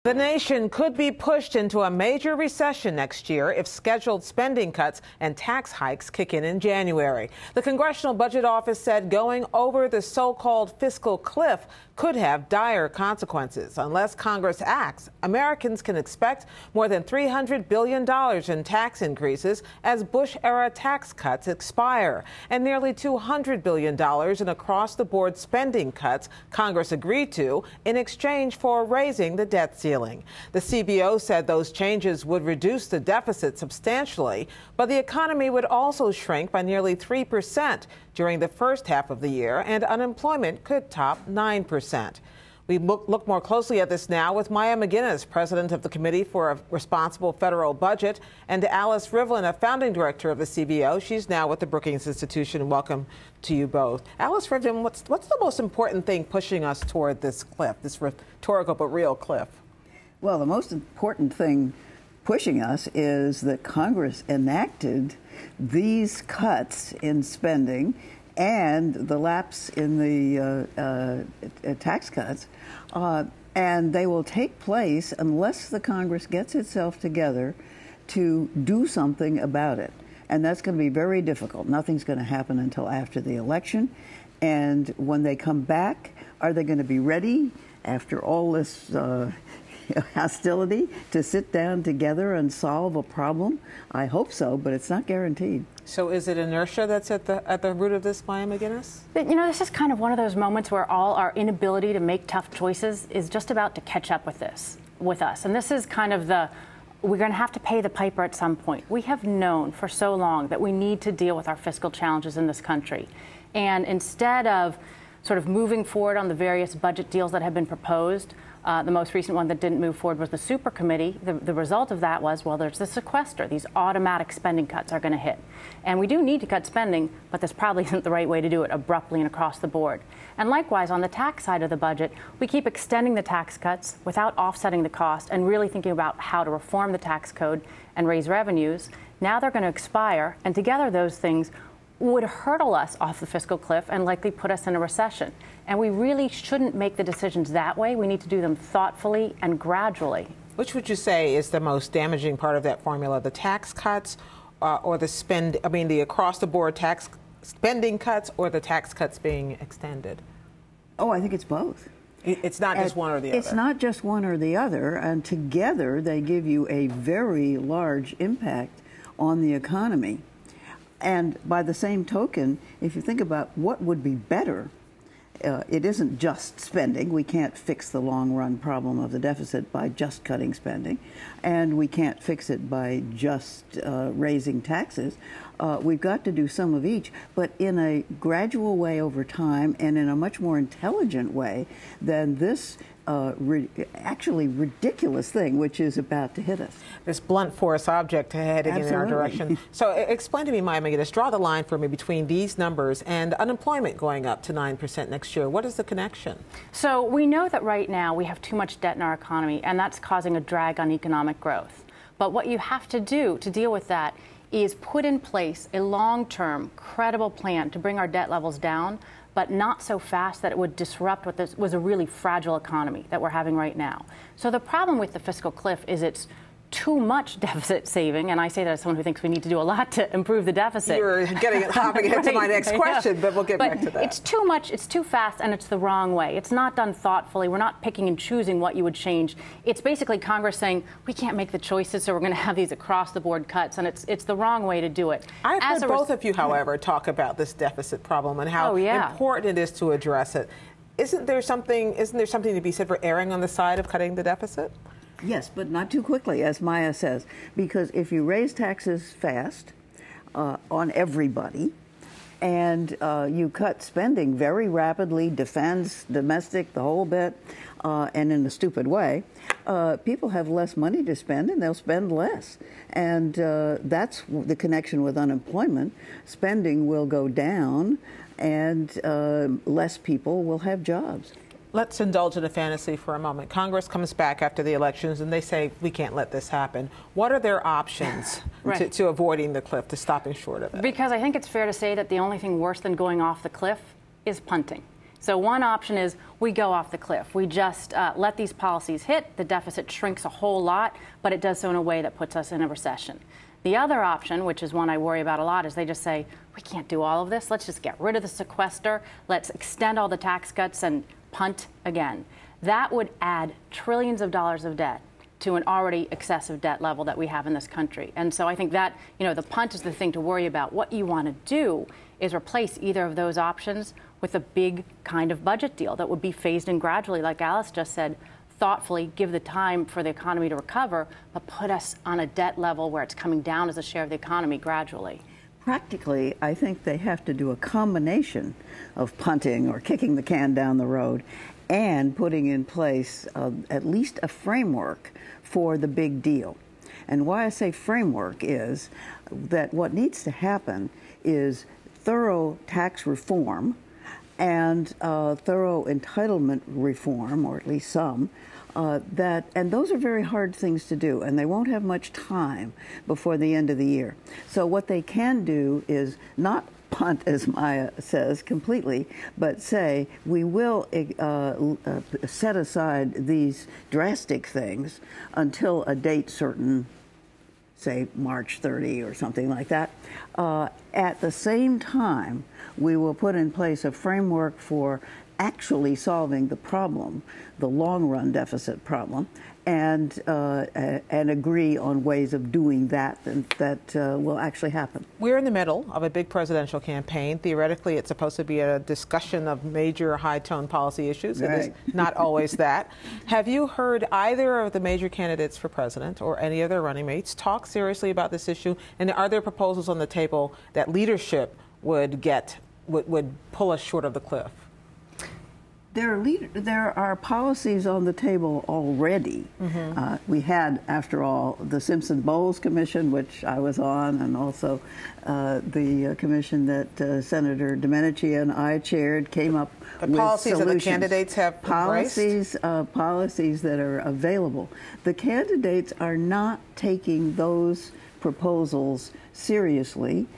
The nation could be pushed into a major recession next year if scheduled spending cuts and tax hikes kick in January. The Congressional Budget Office said going over the so-called fiscal cliff could have dire consequences. Unless Congress acts, Americans can expect more than $300 billion in tax increases as Bush-era tax cuts expire, and nearly $200 billion in across-the-board spending cuts Congress agreed to in exchange for raising the debt ceiling. The CBO said those changes would reduce the deficit substantially, but the economy would also shrink by nearly 3% during the first half of the year, and unemployment could top 9%. We look more closely at this now with Maya McGuinness, president of the Committee for a Responsible Federal Budget, and Alice Rivlin, a founding director of the CBO. She's now with the Brookings Institution. Welcome to you both. Alice Rivlin, what's the most important thing pushing us toward this cliff, this rhetorical but real cliff? Well, the most important thing pushing us is that Congress enacted these cuts in spending and the lapse in the tax cuts, and they will take place unless the Congress gets itself together to do something about it. And that's going to be very difficult. Nothing's going to happen until after the election. And when they come back, are they going to be ready after all this hostility to sit down together and solve a problem? I hope so, but it's not guaranteed. So is it inertia that's at the root of this, Maya McGuinness? You know, this is kind of one of those moments where all our inability to make tough choices is just about to catch up with us. And this is kind of we're going to have to pay the piper at some point. We have known for so long that we need to deal with our fiscal challenges in this country. And instead of sort of moving forward on the various budget deals that have been proposed, the most recent one that didn't move forward was the super committee. The result of that was, well, there's the sequester. These automatic spending cuts are going to hit. And we do need to cut spending, but this probably isn't the right way to do it abruptly and across the board. And likewise, on the tax side of the budget, we keep extending the tax cuts without offsetting the cost and really thinking about how to reform the tax code and raise revenues. Now they're going to expire, and together those things would hurdle us off the fiscal cliff and likely put us in a recession. And we really shouldn't make the decisions that way. We need to do them thoughtfully and gradually. Which would you say is the most damaging part of that formula, the tax cuts or the across-the-board tax spending cuts, or the tax cuts being extended? Oh, I think it's both. It's not just one or the other. It's not just one or the other, and together they give you a very large impact on the economy. And by the same token, if you think about what would be better, it isn't just spending. We can't fix the long-run problem of the deficit by just cutting spending, and we can't fix it by just raising taxes. We've got to do some of each, but in a gradual way over time and in a much more intelligent way than this actually ridiculous thing which is about to hit us. This blunt force object heading in our direction. So explain to me, Maya McGuinness, draw the line for me between these numbers and unemployment going up to 9% next year. What is the connection? So we know that right now we have too much debt in our economy, and that's causing a drag on economic growth. But what you have to do to deal with that is put in place a long-term, credible plan to bring our debt levels down, but not so fast that it would disrupt what this was a really fragile economy that we're having right now. So the problem with the fiscal cliff is it's too much deficit saving, and I say that as someone who thinks we need to do a lot to improve the deficit. You're hopping ahead to my next question, but we'll get back to that. It's too much, it's too fast, and it's the wrong way. It's not done thoughtfully. We're not picking and choosing what you would change. It's basically Congress saying, we can't make the choices, so we're going to have these across-the-board cuts, and it's the wrong way to do it. I've heard both of you, however, talk about this deficit problem and how important it is to address it. Isn't there something to be said for erring on the side of cutting the deficit? Yes, but not too quickly, as Maya says, because if you raise taxes fast on everybody and you cut spending very rapidly, defense, domestic, the whole bit, and in a stupid way, people have less money to spend and they'll spend less. And that's the connection with unemployment. Spending will go down and less people will have jobs. Let's indulge in a fantasy for a moment. Congress comes back after the elections and they say, we can't let this happen. What are their options to avoiding the cliff, to stopping short of it? Because I think it's fair to say that the only thing worse than going off the cliff is punting. So one option is we go off the cliff. We just let these policies hit. The deficit shrinks a whole lot, but it does so in a way that puts us in a recession. The other option, which is one I worry about a lot, is they just say, we can't do all of this. Let's just get rid of the sequester. Let's extend all the tax cuts and punt again. That would add trillions of dollars of debt to an already excessive debt level that we have in this country. And so I think that, the punt is the thing to worry about. What you want to do is replace either of those options with a big kind of budget deal that would be phased in gradually, like Alice just said, thoughtfully, give the time for the economy to recover, but put us on a debt level where it's coming down as a share of the economy gradually. Practically, I think they have to do a combination of punting or kicking the can down the road and putting in place at least a framework for the big deal. And why I say framework is that what needs to happen is thorough tax reform and thorough entitlement reform, or at least some, and those are very hard things to do, and they won't have much time before the end of the year. So what they can do is not punt, as Maya says, completely, but say we will set aside these drastic things until a date certain, say March 30 or something like that. At the same time, we will put in place a framework for actually solving the problem, the long-run deficit problem, and agree on ways of doing that will actually happen. We're in the middle of a big presidential campaign. Theoretically, it's supposed to be a discussion of major high-tone policy issues. Right. It is not always that. Have you heard either of the major candidates for president or any of their running mates talk seriously about this issue? And are there proposals on the table that leadership would pull us short of the cliff? There are policies on the table already. Mm-hmm. We had, after all, the Simpson-Bowles Commission, which I was on, and also the commission that Senator Domenici and I chaired, came up with policies solutions. That the candidates have policies that are available. The candidates are not taking those proposals seriously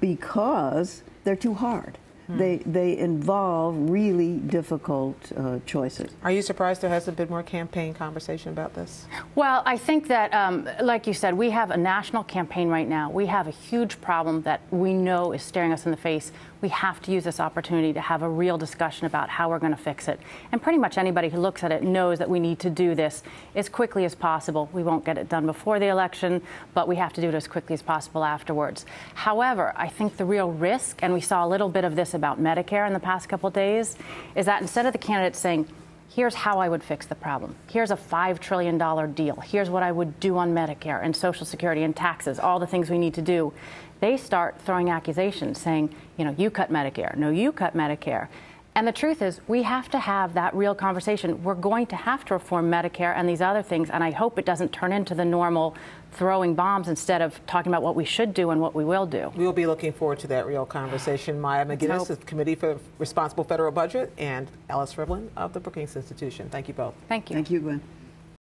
because they're too hard. They involve really difficult choices. Are you surprised there hasn't been more campaign conversation about this? Well, I think that, like you said, we have a national campaign right now. We have a huge problem that we know is staring us in the face. We have to use this opportunity to have a real discussion about how we're going to fix it. And pretty much anybody who looks at it knows that we need to do this as quickly as possible. We won't get it done before the election, but we have to do it as quickly as possible afterwards. However, I think the real risk, and we saw a little bit of this about Medicare in the past couple of days, is that instead of the candidates saying, here's how I would fix the problem, here's a $5 trillion deal, here's what I would do on Medicare and Social Security and taxes, all the things we need to do, they start throwing accusations saying, you cut Medicare, no, you cut Medicare. And the truth is, we have to have that real conversation. We're going to have to reform Medicare and these other things, and I hope it doesn't turn into the normal throwing bombs instead of talking about what we should do and what we will do. We'll be looking forward to that real conversation. Maya McGinnis of the Committee for Responsible Federal Budget and Alice Rivlin of the Brookings Institution. Thank you both. Thank you. Thank you, Gwen.